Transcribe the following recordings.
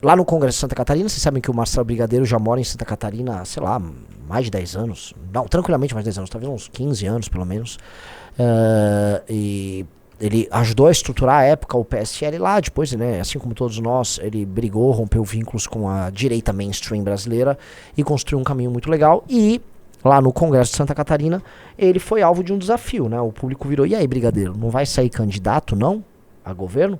Lá no Congresso de Santa Catarina, vocês sabem que o Marcelo Brigadeiro já mora em Santa Catarina, sei lá, mais de 10 anos. Não, tranquilamente mais de 10 anos, talvez uns 15 anos pelo menos. E ele ajudou a estruturar à época o PSL lá, depois, né, assim como todos nós, ele brigou, rompeu vínculos com a direita mainstream brasileira e construiu um caminho muito legal. E lá no Congresso de Santa Catarina, ele foi alvo de um desafio, né? O público virou, e aí, Brigadeiro, não vai sair candidato, não, a governo?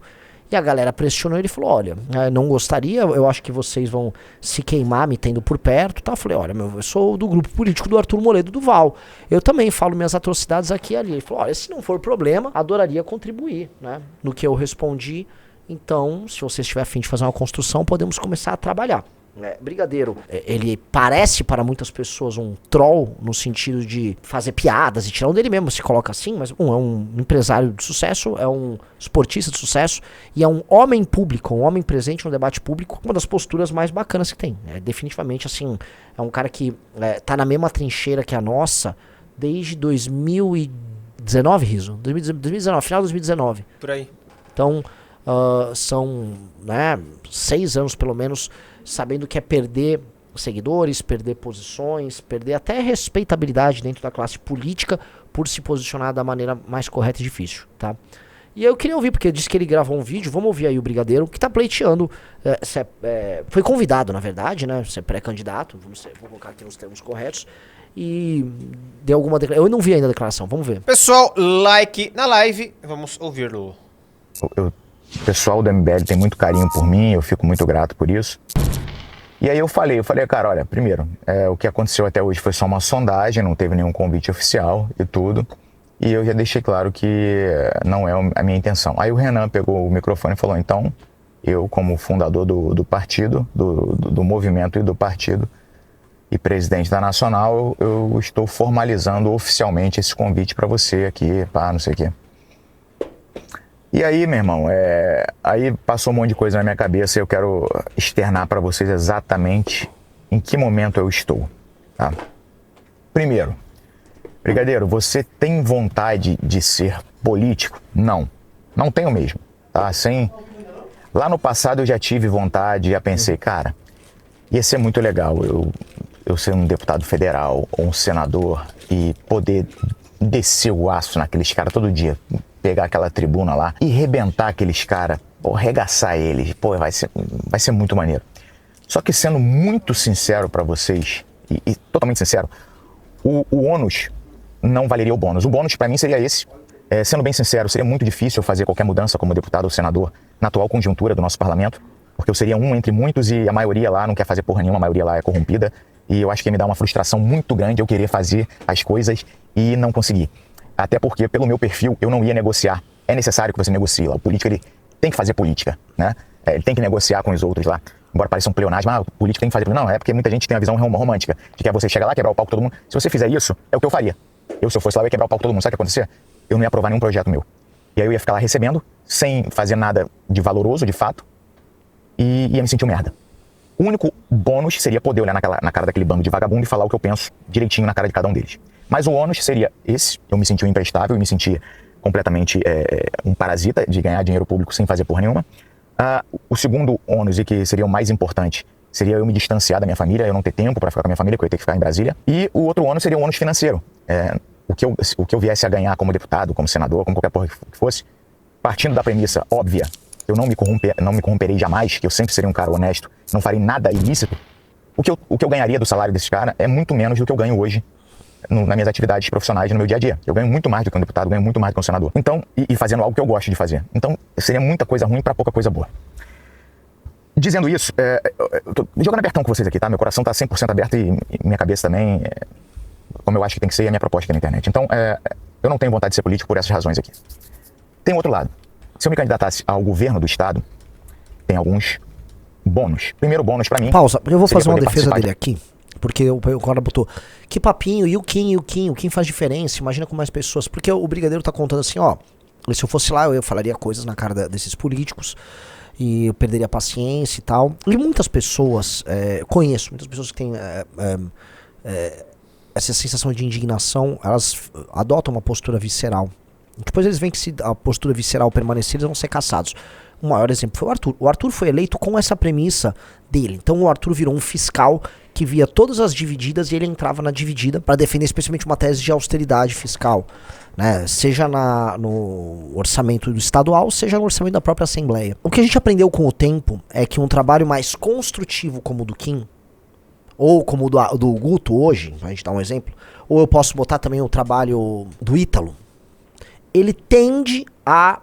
E a galera pressionou ele e falou, olha, não gostaria, eu acho que vocês vão se queimar me tendo por perto, tá? Eu falei, olha, eu sou do grupo político do Arthur Moledo Duval, eu também falo minhas atrocidades aqui e ali. Ele falou, olha, se não for problema, adoraria contribuir, né? No que eu respondi, então, se você estiver a fim de fazer uma construção, podemos começar a trabalhar. Brigadeiro, ele parece para muitas pessoas um troll no sentido de fazer piadas e tirar dele mesmo, se coloca assim, mas é um empresário de sucesso, é um esportista de sucesso e é um homem público, um homem presente no debate público, uma das posturas mais bacanas que tem. Definitivamente, assim, é um cara que tá na mesma trincheira que a nossa desde 2019, Riso? 2019, final de 2019. Por aí. Então, são 6 anos pelo menos sabendo que é perder seguidores, perder posições, perder até respeitabilidade dentro da classe política por se posicionar da maneira mais correta e difícil, tá? E eu queria ouvir, porque disse que ele gravou um vídeo, vamos ouvir aí o Brigadeiro, que tá pleiteando, foi convidado, na verdade, né, ser pré-candidato, vou colocar aqui nos termos corretos, e deu alguma declaração, eu não vi ainda a declaração, vamos ver. Pessoal, like na live, vamos ouvi-lo. O pessoal do MBL tem muito carinho por mim, eu fico muito grato por isso. E aí eu falei, cara, olha, primeiro, o que aconteceu até hoje foi só uma sondagem, não teve nenhum convite oficial e tudo. E eu já deixei claro que não é a minha intenção. Aí o Renan pegou o microfone e falou, então, eu como fundador do partido, do movimento e do partido, e presidente da Nacional, eu estou formalizando oficialmente esse convite para você aqui, pá, não sei o quê. E aí, meu irmão, aí passou um monte de coisa na minha cabeça e eu quero externar para vocês exatamente em que momento eu estou, tá? Primeiro, Brigadeiro, você tem vontade de ser político? Não, não tenho mesmo, tá? Lá no passado eu já tive vontade, já pensei, cara, ia ser muito legal eu ser um deputado federal ou um senador e poder descer o aço naqueles caras todo dia, pegar aquela tribuna lá e rebentar aqueles caras, arregaçar eles, vai ser muito maneiro. Só que sendo muito sincero pra vocês, e totalmente sincero, o ônus não valeria o bônus. O bônus pra mim seria esse. Sendo bem sincero, seria muito difícil eu fazer qualquer mudança como deputado ou senador na atual conjuntura do nosso parlamento, porque eu seria um entre muitos e a maioria lá não quer fazer porra nenhuma, a maioria lá é corrompida, e eu acho que ia me dar uma frustração muito grande eu querer fazer as coisas e não conseguir. Até porque, pelo meu perfil, eu não ia negociar. É necessário que você negocie lá. O político, ele tem que fazer política, né? Ele tem que negociar com os outros lá. Embora pareça um pleonasmo, o político tem que fazer. Não, é porque muita gente tem a visão romântica de que você chegar lá, quebrar o pau com todo mundo. Se você fizer isso, é o que eu faria. Se eu fosse lá, eu ia quebrar o pau com todo mundo. Sabe o que ia acontecer? Eu não ia aprovar nenhum projeto meu. E aí eu ia ficar lá recebendo, sem fazer nada de valoroso, de fato, e ia me sentir um merda. O único bônus seria poder olhar na cara daquele bando de vagabundo e falar o que eu penso direitinho na cara de cada um deles. Mas o ônus seria esse, eu me senti um imprestável, eu me senti completamente um parasita de ganhar dinheiro público sem fazer porra nenhuma. O segundo ônus, e que seria o mais importante, seria eu me distanciar da minha família, eu não ter tempo para ficar com a minha família, porque eu ia ter que ficar em Brasília. E o outro ônus seria o ônus financeiro. O que eu viesse a ganhar como deputado, como senador, como qualquer porra que fosse, partindo da premissa óbvia, eu não me corromperei jamais, que eu sempre serei um cara honesto, não farei nada ilícito, o que eu ganharia do salário desses caras é muito menos do que eu ganho hoje nas minhas atividades profissionais no meu dia a dia. Eu ganho muito mais do que um deputado, ganho muito mais do que um senador. Então, e fazendo algo que eu gosto de fazer. Então, seria muita coisa ruim para pouca coisa boa. Dizendo isso, eu tô jogando abertão com vocês aqui, tá? Meu coração tá 100% aberto e minha cabeça também, como eu acho que tem que ser, e a minha proposta aqui na internet. Então, eu não tenho vontade de ser político por essas razões aqui. Tem outro lado. Se eu me candidatasse ao governo do estado, tem alguns bônus. Primeiro bônus pra mim... Pausa, eu vou fazer uma defesa dele aqui. Porque o cara botou, que papinho, e o Kim faz diferença, imagina com mais pessoas. Porque o Brigadeiro tá contando assim, ó, se eu fosse lá, eu falaria coisas na cara desses políticos, e eu perderia a paciência e tal. E muitas pessoas, conheço, muitas pessoas que têm essa sensação de indignação, elas adotam uma postura visceral. Depois eles veem que se a postura visceral permanecer, eles vão ser caçados. O maior exemplo foi o Arthur. O Arthur foi eleito com essa premissa dele. Então o Arthur virou um fiscal que via todas as divididas e ele entrava na dividida para defender especialmente uma tese de austeridade fiscal, né? Seja no orçamento do estadual, seja no orçamento da própria Assembleia. O que a gente aprendeu com o tempo é que um trabalho mais construtivo como o do Kim, ou como o do Guto hoje, a gente dá um exemplo, ou eu posso botar também o trabalho do Ítalo, ele tende a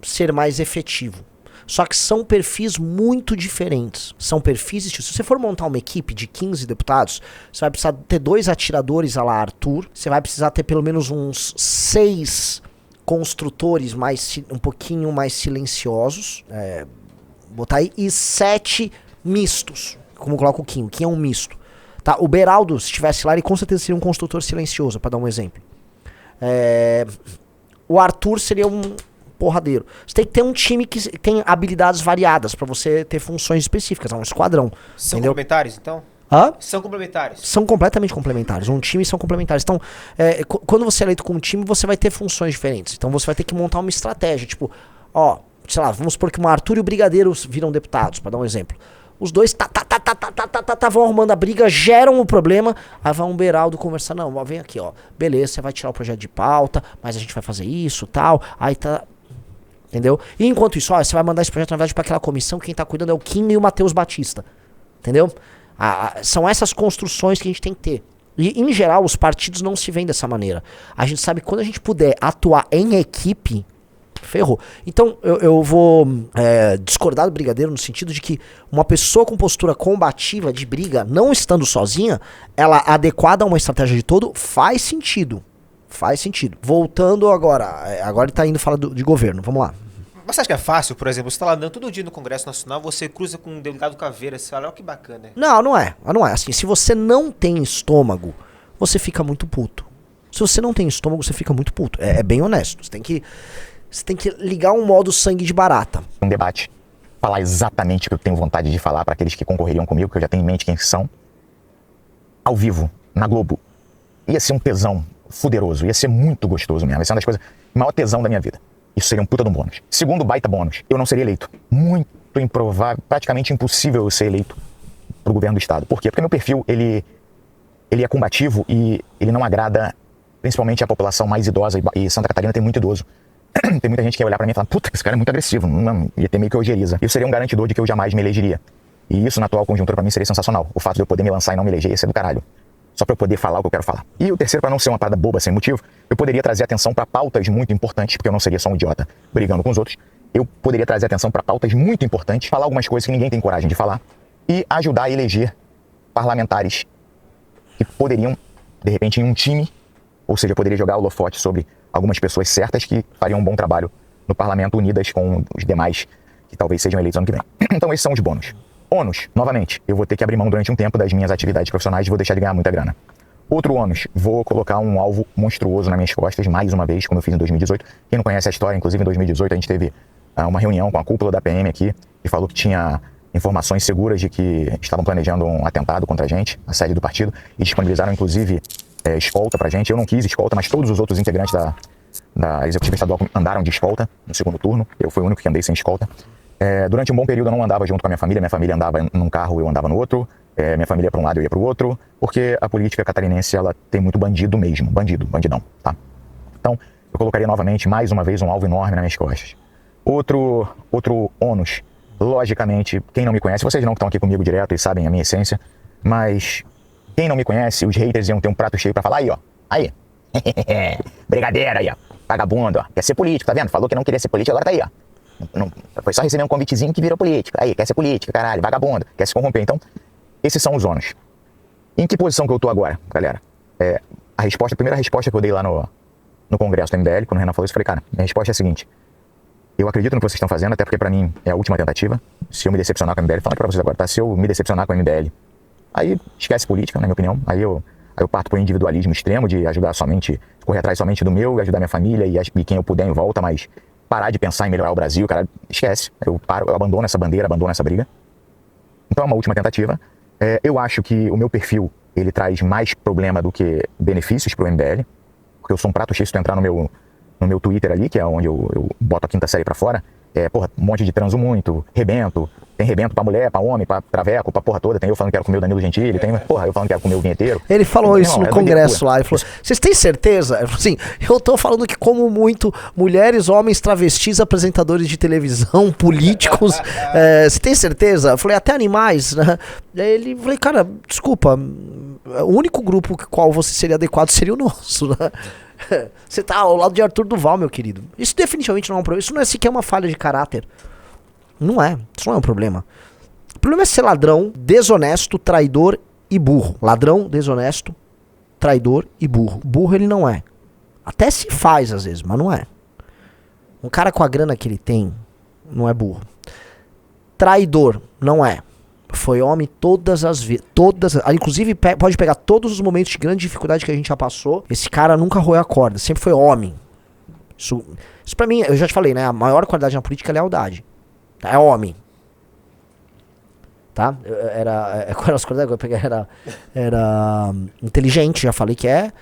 ser mais efetivo. Só que são perfis muito diferentes. São perfis, se você for montar uma equipe de 15 deputados, você vai precisar ter 2 atiradores à la Arthur, você vai precisar ter pelo menos uns 6 construtores um pouquinho mais silenciosos, botar aí, e 7 mistos, como coloca o Kim. O Kim é um misto. Tá? O Beraldo, se estivesse lá, ele com certeza seria um construtor silencioso, para dar um exemplo. O Arthur seria um porradeiro. Você tem que ter um time que tem habilidades variadas pra você ter funções específicas, é um esquadrão. São entendeu? Complementares, então? Hã? São complementares. São completamente complementares. Um time são complementares. Então, quando você é eleito com um time, você vai ter funções diferentes. Então você vai ter que montar uma estratégia. Tipo, sei lá, vamos supor que o Arthur e o Brigadeiro viram deputados, pra dar um exemplo. Os dois vão arrumando a briga, geram o problema, aí vai um Beraldo conversar, não, vem aqui, beleza, você vai tirar o projeto de pauta, mas a gente vai fazer isso, tal, aí tá, entendeu? E enquanto isso, você vai mandar esse projeto, na verdade, pra aquela comissão, quem tá cuidando é o Kim e o Matheus Batista, entendeu? São essas construções que a gente tem que ter. E, em geral, os partidos não se veem dessa maneira. A gente sabe que quando a gente puder atuar em equipe, ferrou. Então eu vou discordar do Brigadeiro no sentido de que uma pessoa com postura combativa de briga, não estando sozinha, ela adequada a uma estratégia de todo, faz sentido. Faz sentido. Voltando agora ele tá indo falar de governo, vamos lá. Mas você acha que é fácil, por exemplo, você tá lá andando todo dia no Congresso Nacional, você cruza com um delegado Caveira, você fala, olha que bacana. Não é. Assim, se você não tem estômago, você fica muito puto. Se você não tem estômago, você fica muito puto. É bem honesto. Você tem que ligar um modo sangue de barata. Um debate, falar exatamente o que eu tenho vontade de falar para aqueles que concorreriam comigo, que eu já tenho em mente quem são, ao vivo, na Globo. Ia ser um tesão fuderoso, ia ser muito gostoso mesmo. Ia ser uma das coisas, o maior tesão da minha vida. Isso seria um puta de um bônus. Segundo baita bônus, eu não seria eleito. Muito improvável, praticamente impossível eu ser eleito pro governo do estado. Por quê? Porque meu perfil, ele é combativo e ele não agrada principalmente a população mais idosa, e Santa Catarina tem muito idoso. Tem muita gente que ia olhar pra mim e falar, puta, esse cara é muito agressivo, não, ia ter meio que ojeriza. Isso seria um garantidor de que eu jamais me elegeria. E isso, na atual conjuntura, pra mim, seria sensacional. O fato de eu poder me lançar e não me eleger ia ser do caralho. Só pra eu poder falar o que eu quero falar. E o terceiro, pra não ser uma parada boba, sem motivo, eu poderia trazer atenção pra pautas muito importantes, porque eu não seria só um idiota brigando com os outros. Eu poderia trazer atenção pra pautas muito importantes, falar algumas coisas que ninguém tem coragem de falar, e ajudar a eleger parlamentares que poderiam, de repente, em um time, ou seja, eu poderia jogar o holofote sobre algumas pessoas certas que fariam um bom trabalho no parlamento, unidas com os demais que talvez sejam eleitos ano que vem. Então esses são os bônus. Ônus, novamente, eu vou ter que abrir mão durante um tempo das minhas atividades profissionais e vou deixar de ganhar muita grana. Outro ônus, vou colocar um alvo monstruoso nas minhas costas, mais uma vez, como eu fiz em 2018. Quem não conhece a história, inclusive em 2018 a gente teve uma reunião com a cúpula da PM aqui, e falou que tinha informações seguras de que estavam planejando um atentado contra a gente, a sede do partido, e disponibilizaram inclusive escolta pra gente. Eu não quis escolta, mas todos os outros integrantes da executiva estadual andaram de escolta no segundo turno. Eu fui o único que andei sem escolta. Durante um bom período eu não andava junto com a minha família andava num carro, eu andava no outro, minha família ia para um lado, eu ia para o outro, porque a política catarinense, ela tem muito bandido mesmo, bandidão, tá? Então, eu colocaria novamente, mais uma vez, um alvo enorme nas minhas costas. Outro ônus, logicamente, quem não me conhece, vocês não que estão aqui comigo direto e sabem a minha essência, mas quem não me conhece, os haters iam ter um prato cheio para falar, aí, brigadeiro aí, ó, vagabundo, ó, quer ser político, tá vendo? Falou que não queria ser político, agora tá aí, ó. Não, foi só receber um convitezinho que virou político. Aí, quer ser político, caralho, vagabundo, quer se corromper. Então, esses são os ônus. Em que posição que eu tô agora, galera? A primeira resposta que eu dei lá no Congresso do MBL, quando o Renan falou isso, eu falei, cara, minha resposta é a seguinte: eu acredito no que vocês estão fazendo, até porque pra mim é a última tentativa. Se eu me decepcionar com o MBL, fala pra vocês agora, tá? Se eu me decepcionar com o MBL, aí esquece política, na minha opinião. Aí eu parto pro individualismo extremo de ajudar somente, correr atrás somente do meu, ajudar minha família e quem eu puder em volta, mas parar de pensar em melhorar o Brasil, cara, esquece. Eu abandono essa bandeira, abandono essa briga. Então é uma última tentativa. Eu acho que o meu perfil, ele traz mais problema do que benefícios pro MBL, porque eu sou um prato cheio. Se tu entrar no meu Twitter ali, que é onde eu boto a quinta série pra fora, porra, um monte de transo muito, rebento. Tem rebento pra mulher, pra homem, pra traveco, pra porra toda. Tem eu falando que quero comer o Danilo Gentili, tem, porra, eu falando que quero comer o vinheteiro. Ele falou isso no congresso doideira. lá. Ele falou, vocês têm certeza? Ele falou assim, eu tô falando que como muito mulheres, homens, travestis, apresentadores de televisão, políticos, você tem certeza? Eu falei, até animais, né? Daí ele, falei, cara, desculpa, o único grupo com qual você seria adequado seria o nosso, né? Você tá ao lado de Arthur Duval, meu querido. Isso definitivamente não é um problema. Isso não é sequer uma falha de caráter. Não é. Isso não é um problema. O problema é ser ladrão, desonesto, traidor e burro. Ladrão, desonesto, traidor e burro. Burro ele não é. Até se faz às vezes, mas não é. Um cara com a grana que ele tem não é burro. Traidor não é. Foi homem todas as vezes. Inclusive pode pegar todos os momentos de grande dificuldade que a gente já passou. Esse cara nunca roeu a corda. Sempre foi homem. Isso pra mim, eu já te falei, né? A maior qualidade na política é lealdade. É homem. Tá? Era inteligente, já falei que é.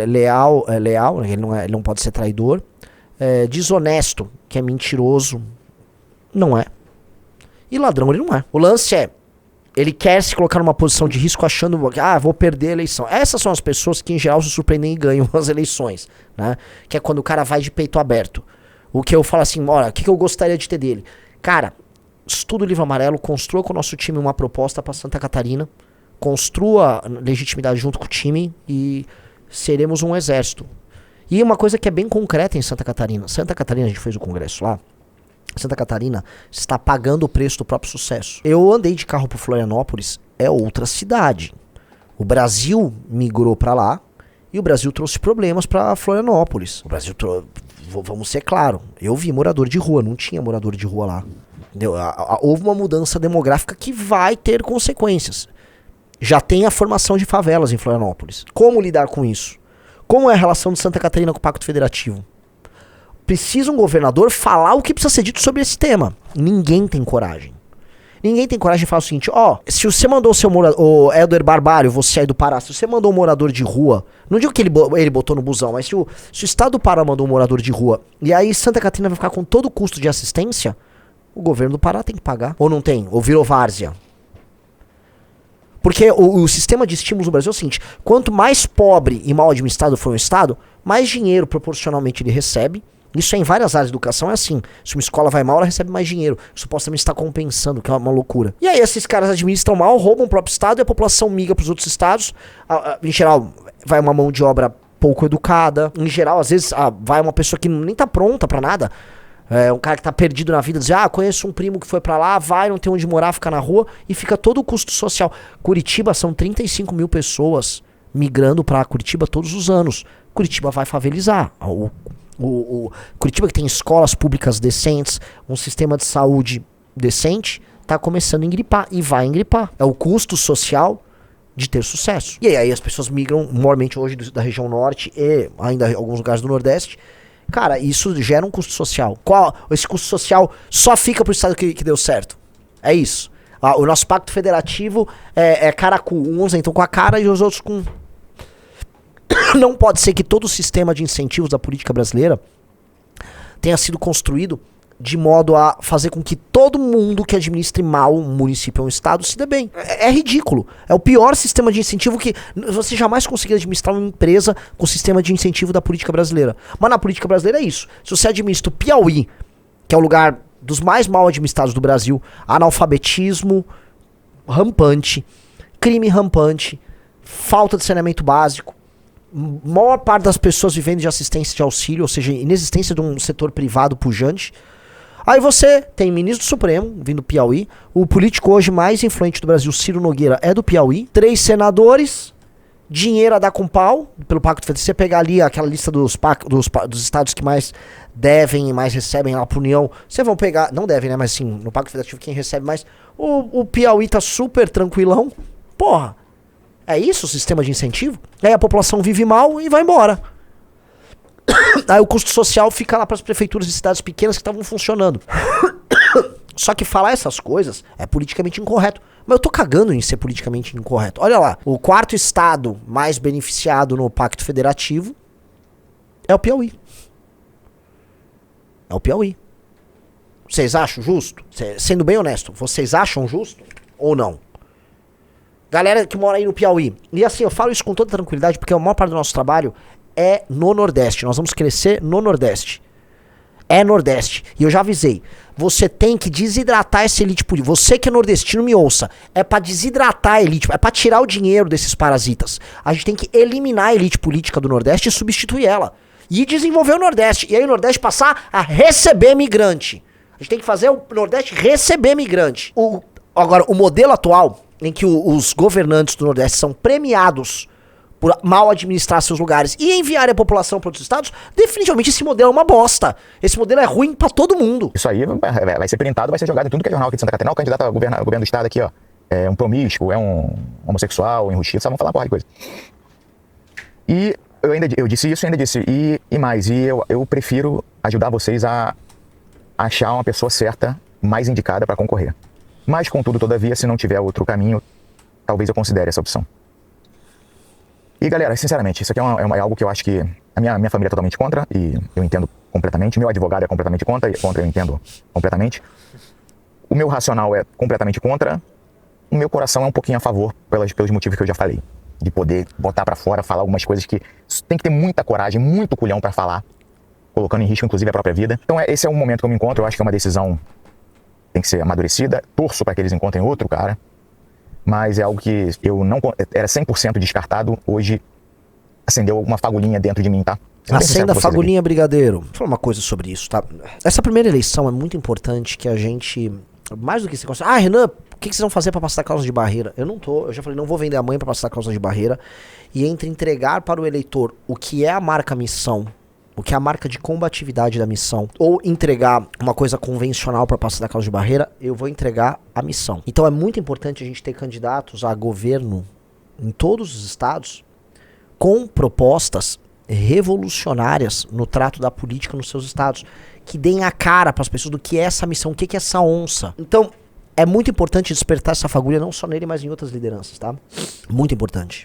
Leal, ele não pode ser traidor. Desonesto, que é mentiroso. Não é. E ladrão ele não é. O lance é, ele quer se colocar numa posição de risco achando, vou perder a eleição. Essas são as pessoas que em geral se surpreendem e ganham as eleições, né? Que é quando o cara vai de peito aberto. O que eu falo assim, olha, o que eu gostaria de ter dele? Cara, estuda o livro amarelo, construa com o nosso time uma proposta pra Santa Catarina, construa legitimidade junto com o time e seremos um exército. E uma coisa que é bem concreta em Santa Catarina. Santa Catarina, a gente fez o congresso lá, Santa Catarina está pagando o preço do próprio sucesso. Eu andei de carro por Florianópolis, é outra cidade. O Brasil migrou pra lá e o Brasil trouxe problemas pra Florianópolis. O Brasil vamos ser claro, eu vi morador de rua, não tinha morador de rua lá. Entendeu? Houve uma mudança demográfica que vai ter consequências. Já tem a formação de favelas em Florianópolis. Como lidar com isso? Como é a relação de Santa Catarina com o Pacto Federativo? Precisa um governador falar o que precisa ser dito sobre esse tema. Ninguém tem coragem. Ninguém tem coragem de falar o seguinte, se você mandou o seu morador, o Helder Barbário, você aí do Pará, se você mandou um morador de rua, não digo que ele botou no busão, mas se o estado do Pará mandou um morador de rua, e aí Santa Catarina vai ficar com todo o custo de assistência, o governo do Pará tem que pagar. Ou não tem? Ou virou várzea. Porque o sistema de estímulos no Brasil é o seguinte, quanto mais pobre e mal administrado for um estado, mais dinheiro proporcionalmente ele recebe. Isso é em várias áreas de educação, é assim. Se uma escola vai mal, ela recebe mais dinheiro. Supostamente está compensando, que é uma loucura. E aí esses caras administram mal, roubam o próprio estado e a população migra para os outros estados. Em geral, vai uma mão de obra pouco educada. Em geral, às vezes, vai uma pessoa que nem tá pronta para nada. Um cara que tá perdido na vida, diz, conheço um primo que foi pra lá, vai, não tem onde morar, fica na rua, e fica todo o custo social. Curitiba são 35 mil pessoas migrando pra Curitiba todos os anos. Curitiba vai favelizar. Curitiba, que tem escolas públicas decentes, um sistema de saúde decente, tá começando a engripar, e vai engripar. É o custo social de ter sucesso. E aí as pessoas migram, normalmente hoje da região norte e ainda alguns lugares do nordeste. Cara, isso gera um custo social. Esse custo social só fica pro estado que deu certo. É isso. O nosso pacto federativo é cara com uns então com a cara e os outros com... Não pode ser que todo o sistema de incentivos da política brasileira tenha sido construído de modo a fazer com que todo mundo que administre mal um município ou um estado se dê bem. É ridículo. É o pior sistema de incentivo que você jamais conseguiria administrar uma empresa com o sistema de incentivo da política brasileira. Mas na política brasileira é isso. Se você administra o Piauí, que é o lugar dos mais mal administrados do Brasil, analfabetismo rampante, crime rampante, falta de saneamento básico, maior parte das pessoas vivendo de assistência de auxílio, ou seja, inexistência de um setor privado pujante. Aí você tem ministro do Supremo, vindo do Piauí, o político hoje mais influente do Brasil, Ciro Nogueira, é do Piauí, 3 senadores, dinheiro a dar com pau, pelo Pacto Federativo. Se você pegar ali aquela lista dos estados que mais devem e mais recebem lá pra União, vocês vão pegar, não devem, né, mas sim, no Pacto Federativo quem recebe mais, o Piauí tá super tranquilão, porra. É isso o sistema de incentivo? Aí a população vive mal e vai embora. Aí o custo social fica lá para as prefeituras de cidades pequenas que estavam funcionando. Só que falar essas coisas é politicamente incorreto. Mas eu tô cagando em ser politicamente incorreto. Olha lá, o 4º estado mais beneficiado no Pacto Federativo é o Piauí. É o Piauí. Vocês acham justo? Sendo bem honesto, vocês acham justo ou não? Galera que mora aí no Piauí. E assim, eu falo isso com toda tranquilidade porque a maior parte do nosso trabalho é no Nordeste. Nós vamos crescer no Nordeste. É Nordeste. E eu já avisei. Você tem que desidratar essa elite política. Você que é nordestino, me ouça. É pra desidratar a elite. É pra tirar o dinheiro desses parasitas. A gente tem que eliminar a elite política do Nordeste e substituir ela. E desenvolver o Nordeste. E aí o Nordeste passar a receber migrante. A gente tem que fazer o Nordeste receber migrante. Agora, o modelo atual, em que os governantes do Nordeste são premiados por mal administrar seus lugares e enviar a população para outros estados, definitivamente esse modelo é uma bosta. Esse modelo é ruim para todo mundo. Isso aí vai ser printado, vai ser jogado em tudo que é jornal aqui de Santa Catarina. O candidato ao governo do estado aqui, ó, é um promíscuo, é um homossexual, enrustido, só vão falar uma porra de coisa. E eu disse isso e ainda disse, e mais, eu prefiro ajudar vocês a achar uma pessoa certa, mais indicada para concorrer. Mas, contudo, todavia, se não tiver outro caminho, talvez eu considere essa opção. E, galera, sinceramente, isso aqui é algo que eu acho que a minha família é totalmente contra, e eu entendo completamente. Meu advogado é completamente contra, eu entendo completamente. O meu racional é completamente contra. O meu coração é um pouquinho a favor, pelos motivos que eu já falei. De poder botar pra fora, falar algumas coisas que tem que ter muita coragem, muito culhão pra falar, colocando em risco, inclusive, a própria vida. Então, esse é o momento que eu me encontro. Eu acho que é uma decisão tem que ser amadurecida. Torço para que eles encontrem outro cara. Mas é algo que eu não... Era 100% descartado. Hoje, acendeu uma fagulhinha dentro de mim, tá? Acenda a fagulhinha, brigadeiro. Vou falar uma coisa sobre isso, tá? Essa primeira eleição é muito importante que a gente... Mais do que se considera... Renan, o que vocês vão fazer pra passar a causa de barreira? Eu já falei, não vou vender a mãe pra passar a causa de barreira. E entre entregar para o eleitor o que é a marca missão, o que é a marca de combatividade da missão, ou entregar uma coisa convencional para passar da causa de barreira, eu vou entregar a missão. Então é muito importante a gente ter candidatos a governo em todos os estados com propostas revolucionárias no trato da política nos seus estados, que deem a cara para as pessoas do que é essa missão, o que é essa onça. Então é muito importante despertar essa fagulha não só nele, mas em outras lideranças, tá? Muito importante.